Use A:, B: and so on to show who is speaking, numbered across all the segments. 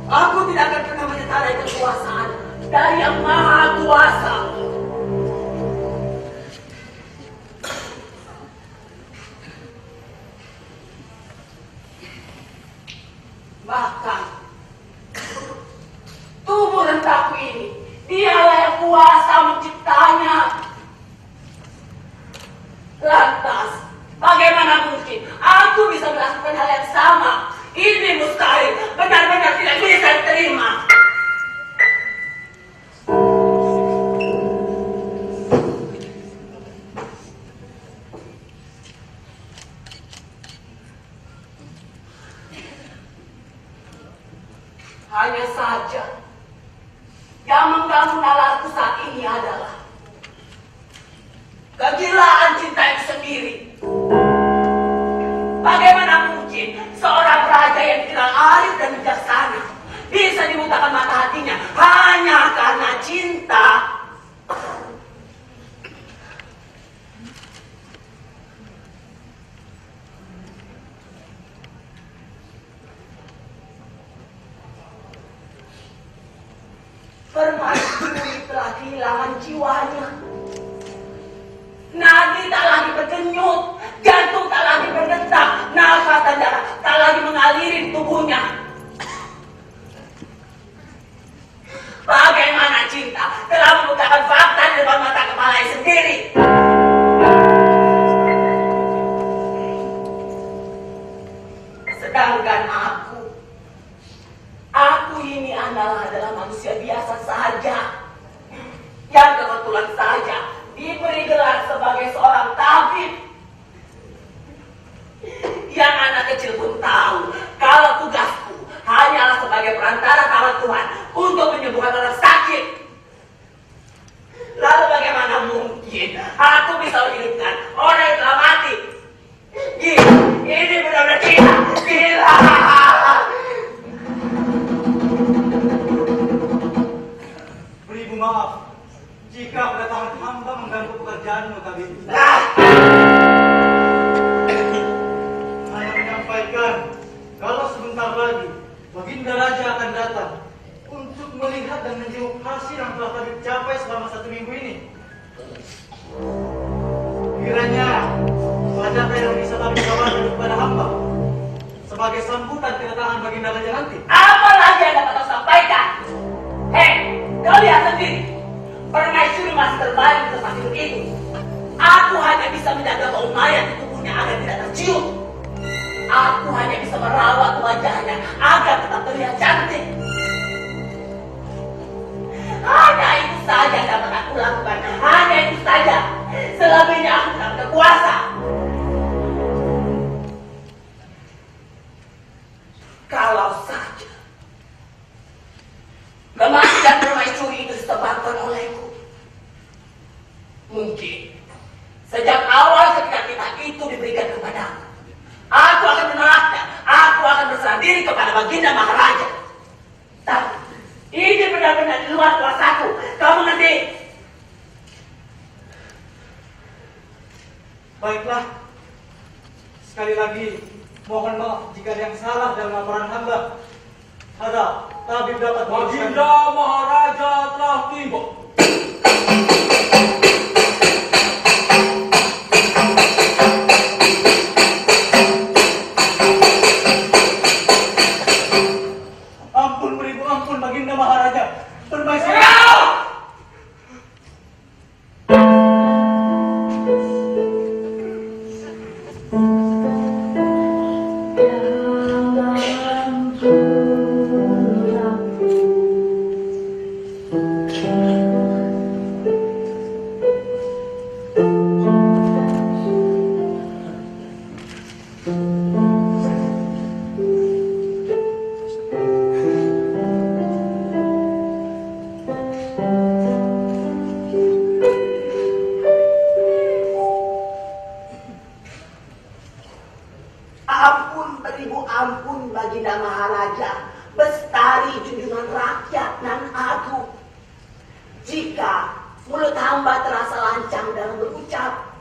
A: Aku tidak akan pernah menyetarai kekuasaan dari Yang Maha Kuasa. Bahkan tubuh rentaku ini, dialah yang kuasa menciptanya. Lantas, bagaimana mungkin aku bisa melakukan hal yang sama? Ini mustahil, benar-benar tidak bisa diterima. Hanya saja, yang mengganggu nalarku saat ini adalah kegilaan cinta itu sendiri. Bagaimana mungkin seorang raja yang dikenal arif dan bijaksana bisa dibutakan mata hatinya hanya karena cinta? Permaisuri telah kehilangan jiwanya. Nadi tak lagi berdenyut, jantung tak lagi berdetak, nafas dan darah tak lagi mengalir di tubuhnya. Bagaimana cinta telah membutakan fakta di depan mata kepalanya sendiri. Sedangkan aku ini adalah manusia biasa saja, yang kebetulan saja diberi gelar sebagai seorang tabib. Yang anak kecil pun tahu kalau tugasku hanyalah sebagai perantara tangan Tuhan untuk menyembuhkan orang sakit. Lalu bagaimana mungkin aku bisa menghidupkan orang yang telah mati? Ini benar-benar gila.
B: Beribu maaf jika kedatangan hamba mengganggu pekerjaanmu, Tabib. Saya menyampaikan kalau sebentar lagi Baginda Raja akan datang untuk melihat dan menjenguk hasil yang telah Tabib capai selama 1 minggu ini. Kiranya adakah yang bisa Tabib tawarkan kepada hamba sebagai sambutan kedatangan Baginda Raja nanti?
A: Apa lagi yang dapat kau sampaikan? Kau lihat sendiri, permaisuri masih terbaring di tempat tidur itu. Aku hanya bisa menjaga bau mayat di tubuhnya agar tidak tercium. Aku hanya bisa merawat wajahnya agar tetap terlihat cantik. Hanya itu saja yang dapat aku lakukan. Hanya itu saja. Selebihnya aku tidak berkuasa. Kalau saja kematian permaisuri itu disebabkan olehku, mungkin sejak awal ketika kita itu diberikan kepadaku, aku akan menolaknya. Aku akan berserah diri kepada Baginda Maharaja. Tapi ini benar-benar di luar kuasaku. Kau mengerti?
B: Baiklah, sekali lagi mohon maaf jika ada yang salah dalam laporan hamba. Harap Tabib dapat
C: Baginda Maharaja telah tiba.
B: Ampun beribu ampun Baginda Maharaja. Permaisuri.
A: Ampun Baginda Maharaja, bestari junjungan rakyat nan agung. Jika mulut hamba terasa lancang dalam berucap,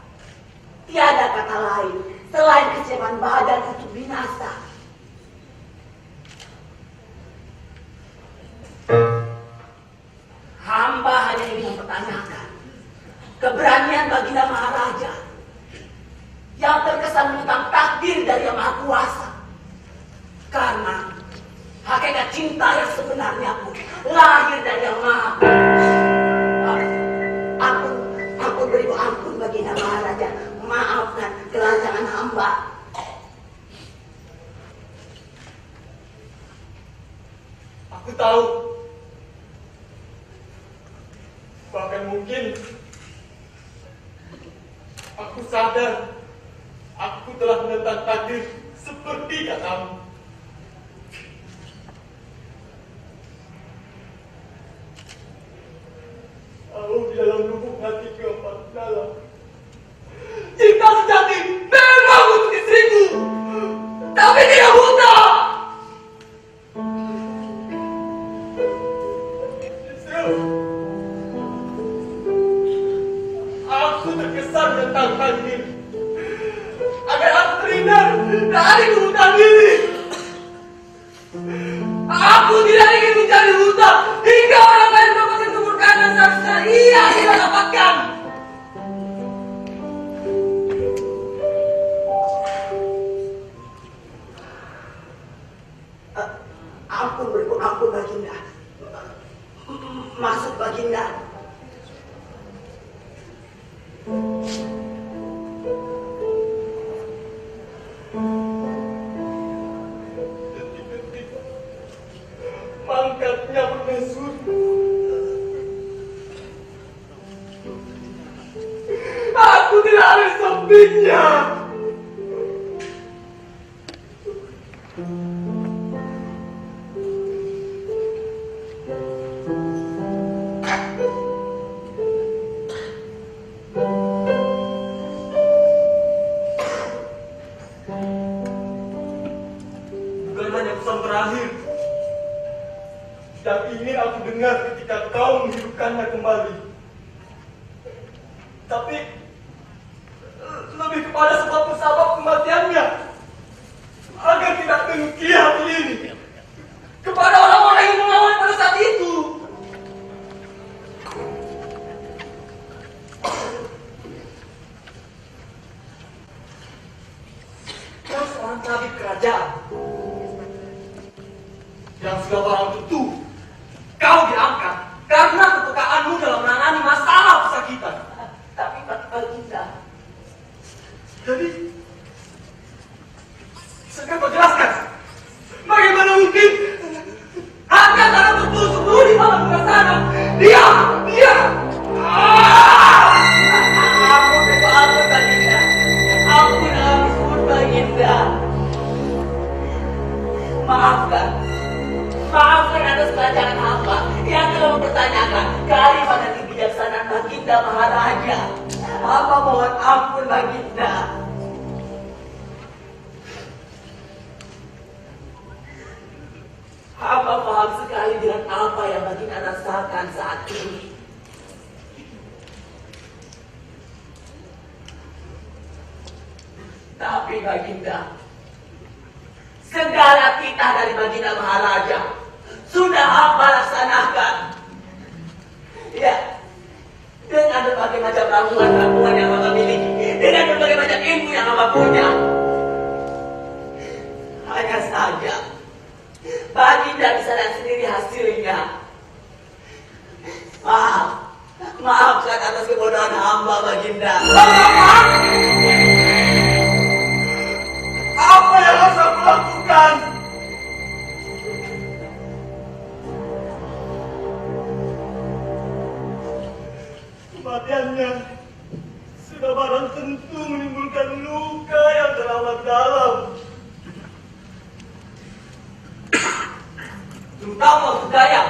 A: tiada kata lain selain kesiapan badan untuk binasa. Karena hakikat cinta yang sebenarnya pun lahir dari yang maha. Ampun beribu ampun baginda Maharaja. Maafkan kelancangan hamba.
D: Aku tahu, bahkan mungkin aku sadar aku telah menentang takdir seperti katamu. Tahu di dalam lubuk hatiku yang paling dalam, cinta sejati memang untuk istriku, tapi tidak buta. Aku terkesan tentang takdir agar aku terhindar dari kebutaan ini. Aku tidak ingin mencari buta hingga orang lain mendapatkan keberkahan yang seharusnya ia tidak dapatkan.
A: Ampun beribu ampun baginda. Maksud baginda,
D: Detik-detik mangkatnya bermesur. Aku tidak ada di sampingnya. Bukan hanya pesan terakhir yang ingin aku dengar ketika kau menghidupkannya kembali, tapi lebih kepada sebab-sebab kematiannya, agar tidak dengki hati ini kepada orang-orang yang mengawal pada saat itu. Kau seorang tabib kerajaan yang segala orang tentu kau diangkat karena kepekaanmu dalam menangani masalah pesakitan.
A: tapi baginda,
D: Jadi, sekarang kau jelaskan, bagaimana mungkin hanya karena bertusuk dulu di malam sana, dia.
A: ampun beribu ampun baginda. Ampun baginda. Maafkan atas kelancangan hamba yang telah mempertanyakan kalimat dan kebijaksanaan baginda Maharaja. Hamba mohon ampun baginda. Hamba paham sekali dengan apa yang baginda rasakan saat ini. Tapi baginda, segala titah dari baginda Maharaja sudah hamba laksanakan. Ya, dengan berbagai macam ramuan-ramuan yang hamba miliki, dengan berbagai macam ilmu yang hamba punya. Hanya saja, baginda bisa lihat sendiri hasilnya. Maafkan atas kebodohan hamba baginda.
D: Apa yang harus aku lakukan? Kematiannya sudah barang tentu menimbulkan luka yang teramat dalam,
A: Terutama untuk Dayak.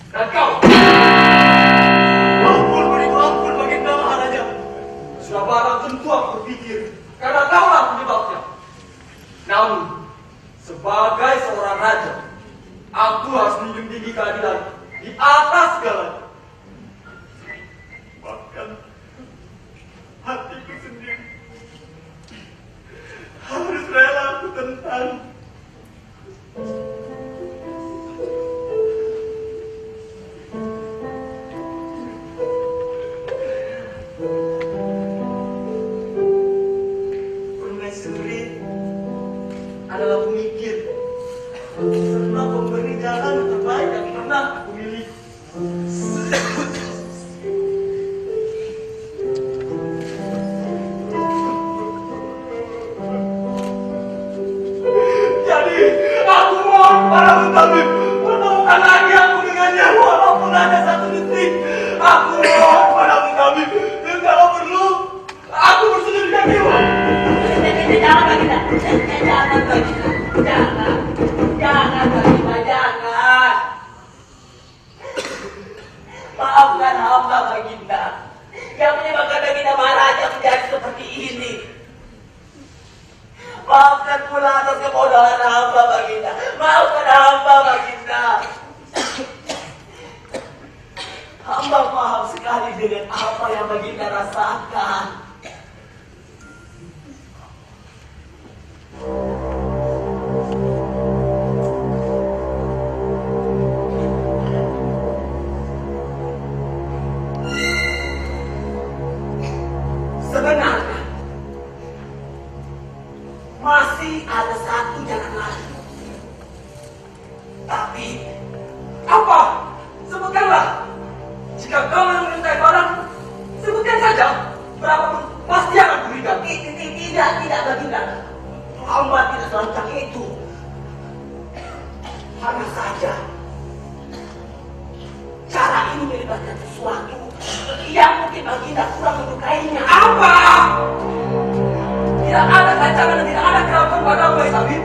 A: Dan kau,
D: ampun baginda Maharaja. Sudah barang tentu aku berpikir, karena kaulah penyebabnya. Namun, sebagai seorang raja, aku harus menjunjung tinggi keadilan di atas segalanya. Bahkan hatiku sendiri harus rela aku tentang. Permaisuri,
B: adalah pemikir serta pemberi jalan terbaik yang pernah aku miliki.
D: Jadi, aku mohon para tabib pertemukan lagi aku dengannya walaupun hanya 1 detik. Aku mohon para tabib, dan kalau perlu, aku bersedia dengan dewa.
A: Jangan Baginda, jangan Baginda, jangan Baginda, jangan. Maafkan hamba Baginda yang menyebabkan Baginda Maharaja menjadi seperti ini. Maafkan pula atas kebodohan hamba Baginda. Maafkan hamba Baginda. Hamba paham sekali dengan apa yang Baginda rasakan. Sebenarnya masih ada 1 jalan lain. Tapi
D: Apa? Sebutkanlah. Jika kau yang memintai barang, sebutkan saja. Berapapun pasti akan kuberikan.
A: tidak Baginda. Hamba tidak selancang itu. Hanya saja cara ini melibatkan sesuatu yang mungkin Baginda kurang menyukainya.
D: Apa? Tidak ada rancangan dan tidak ada keraguan padamu, wahai tabib.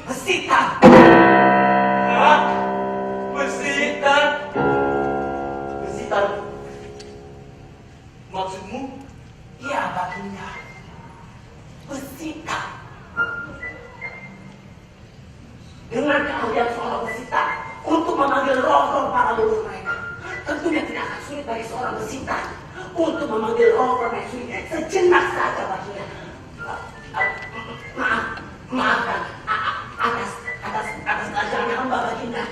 A: Besitan.
D: Hah? Besitan? Besitan? Maksudmu?
A: Iya Baginda. Besitan. Dengan keahlian seorang besitan untuk memanggil roh-roh para leluhur mereka, tentunya tidak akan sulit bagi seorang besitan untuk memanggil roh permaisurinya sejenak saja Baginda. Maafkan atas keajaiban hamba Baginda.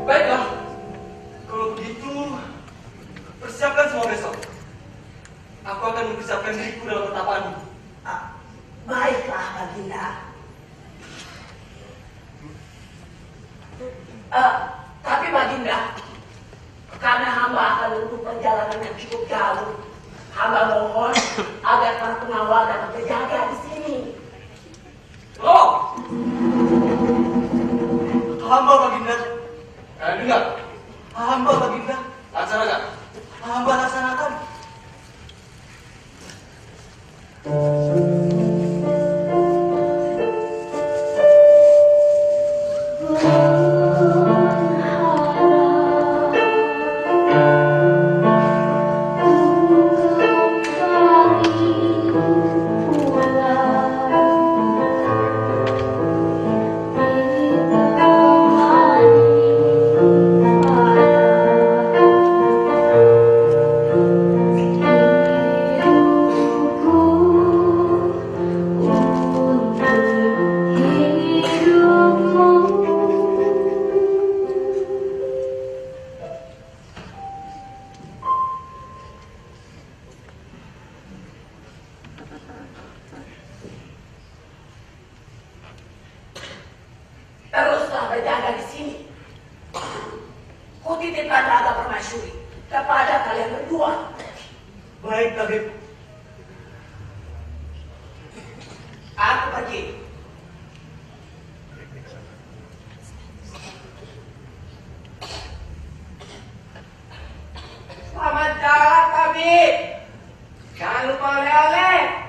D: Baiklah. Kalau begitu, persiapkan semua besok. Aku akan mempersiapkan diriku dalam tetapanmu.
A: Baiklah Baginda. Tapi Baginda, karena hamba akan menempuh perjalanan yang cukup jauh, hamba mohon agar para pengawal dapat berjaga di sini.
D: Oh,
B: Hamba Baginda,
D: dengar.
B: hamba Baginda,
D: Laksanakan.
B: hamba laksanakan.
A: Teruslah berjaga di sini. Kutitipkan raga permaisuri kepada kalian berdua.
B: Baik tabib.
A: Aku pergi.
C: Selamat jalan, tabib. Jangan lupa oleh-oleh.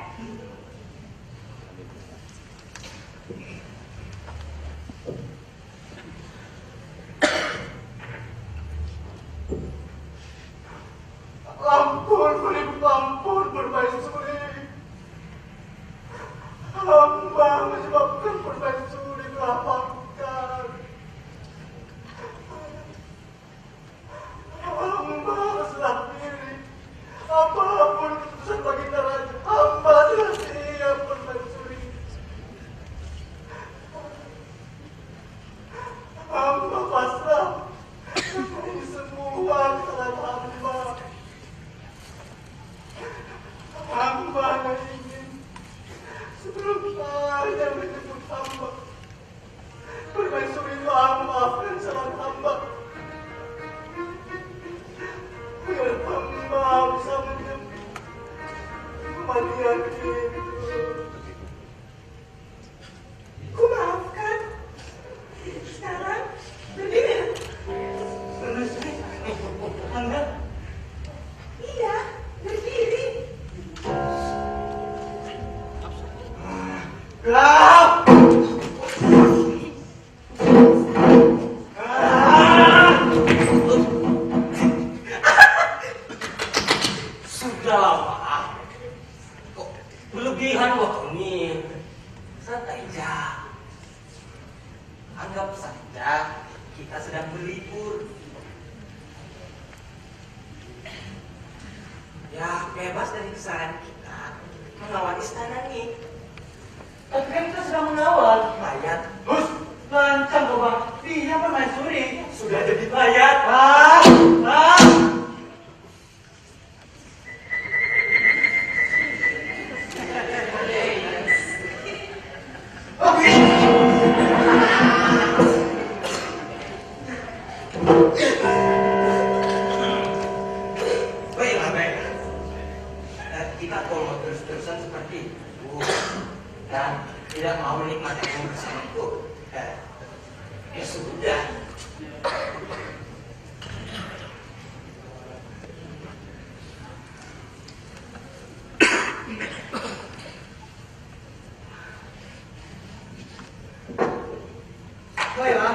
B: Ampun permaisuri. Hamba menyebabkan permaisuri kelaparan. Hamba salah pilih. Apapun keputusan bagi kematian itu.
A: Ku maafkan. Sekarang berdiri.
B: Permaisuri, Anda
A: Iya, berdiri.
B: kau.
C: Sudahlah, Pak. Kok berlebihan kok ini? Santai aja. Anggap saja kita sedang berlibur. Ya, bebas dari kesalahan kita mengawal istana nih.
B: Tapi kan kita sedang mengawal.
C: Mayat
B: Hus, lancang kau bang. Dia permaisuri.
C: sudah jadi mayat.
B: Ah, ah.
C: Baiklah, baiklah. Kita kalau terus-terusan seperti itu dan tidak mau menikmati momen bersama itu, ya sudah.
B: Baiklah.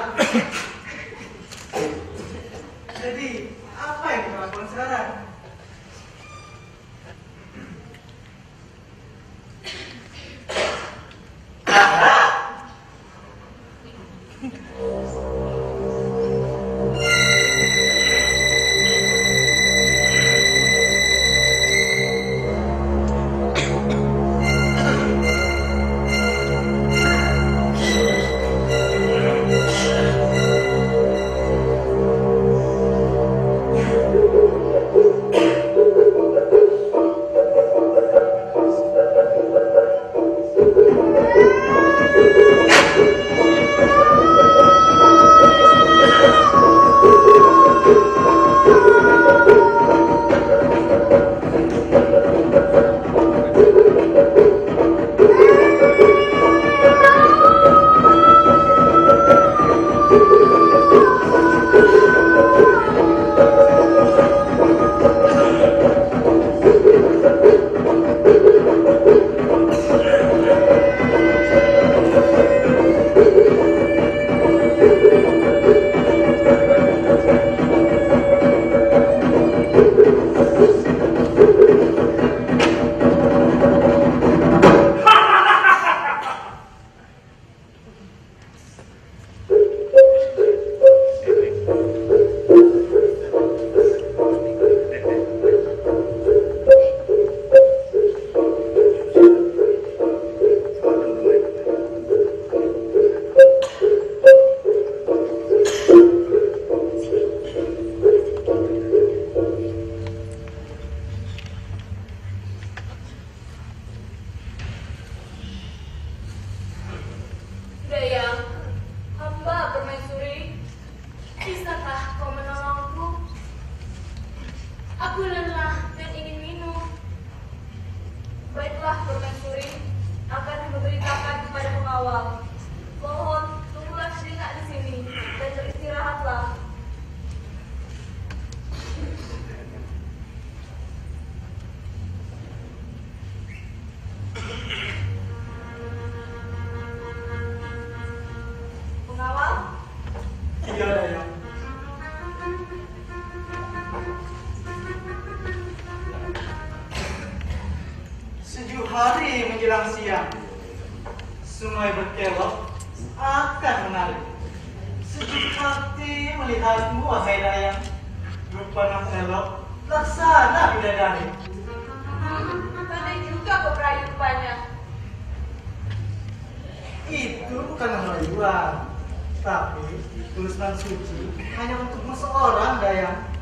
B: Jadi, apa yang kita lakukan sekarang? hari menjelang siang, sungai berkelok akan menarik. Sejuk hati melihatmu, wahai Dayang. Rupa nak elok, laksana bidadari.
E: Pandai juga kok merayu rupanya.
B: Itu bukanlah rayuan, tapi tulisan suci hanya untukmu seorang, Dayang.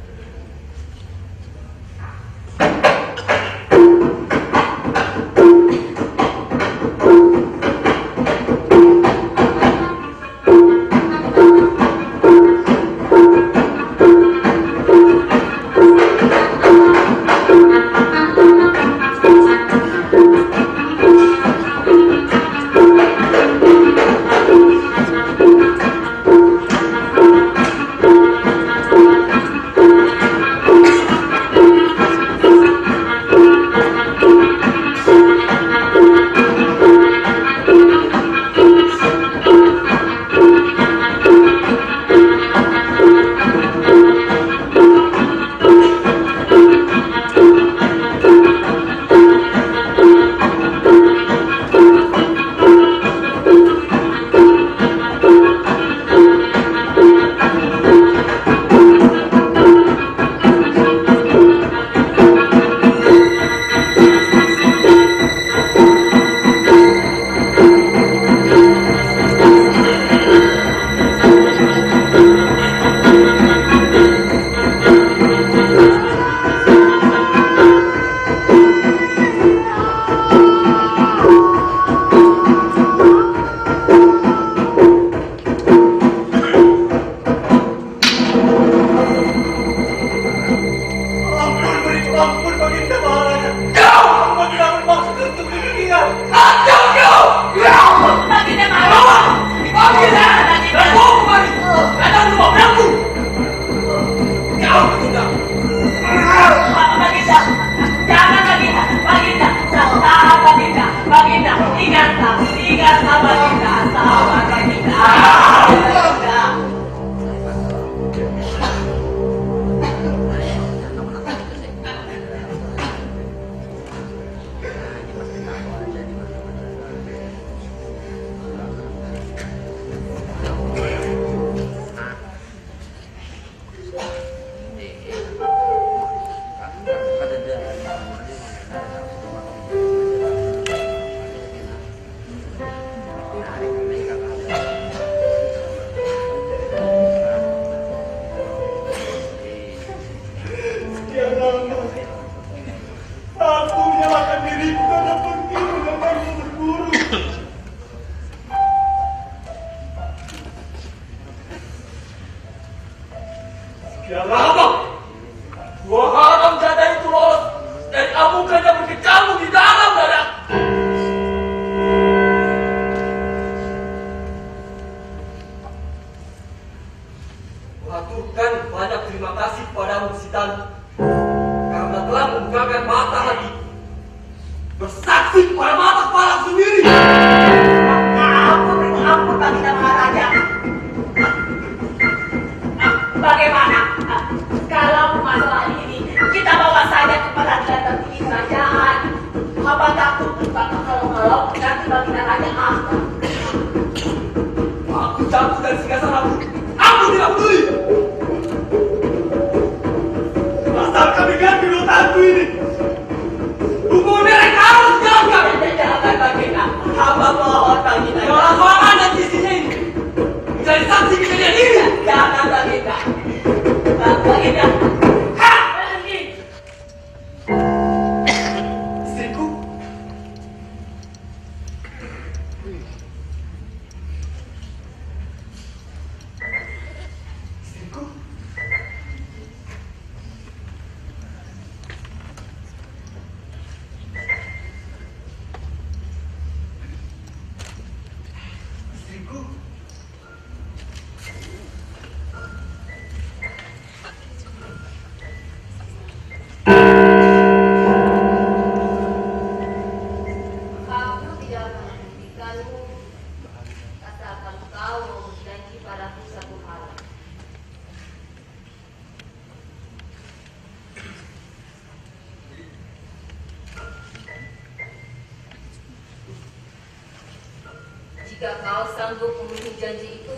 E: Jika kau sanggup memenuhi janji itu,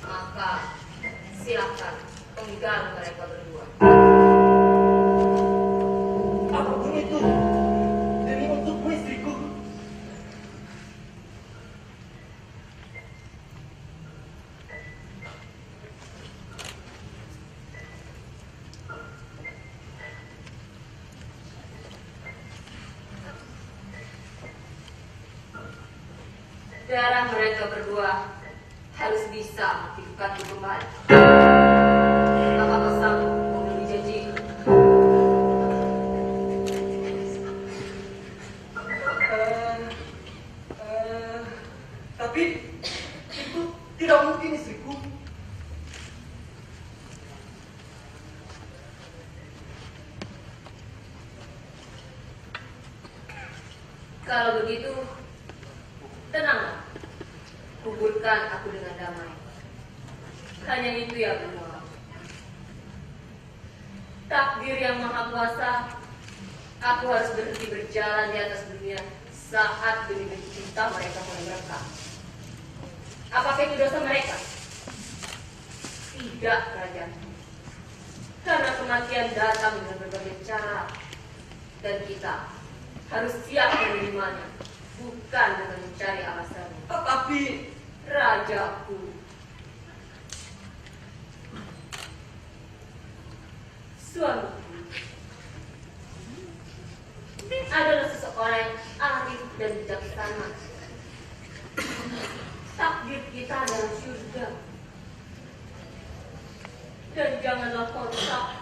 E: maka silakan penggal mereka berdua.
B: Apapun itu, demi untukmu istriku.
E: Darah mereka berdua harus bisa menghidupkanku kembali. Apakah kau sanggup memenuhi janji itu?
B: Tapi itu tidak mungkin istriku.
E: Kalau begitu, tenanglah. Kuburkan aku dengan damai. Hanya itu ya Benoa. Takdir yang maha kuasa, aku harus berhenti berjalan di atas dunia saat benih-benih cinta mereka mulai merekam. Apakah itu dosa mereka? Tidak, Raja. Karena kematian datang dengan berbagai cara, dan kita harus siap menerimanya, bukan dengan mencari alasannya.
D: Tetapi
E: Rajaku, suamiku adalah seseorang yang arif dan bijaksana. Takdir kita adalah surga. Dan janganlah kau resah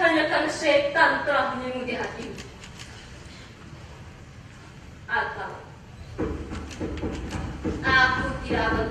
E: hanya karena setan telah menyelimuti hatimu. Atau aku tidak akan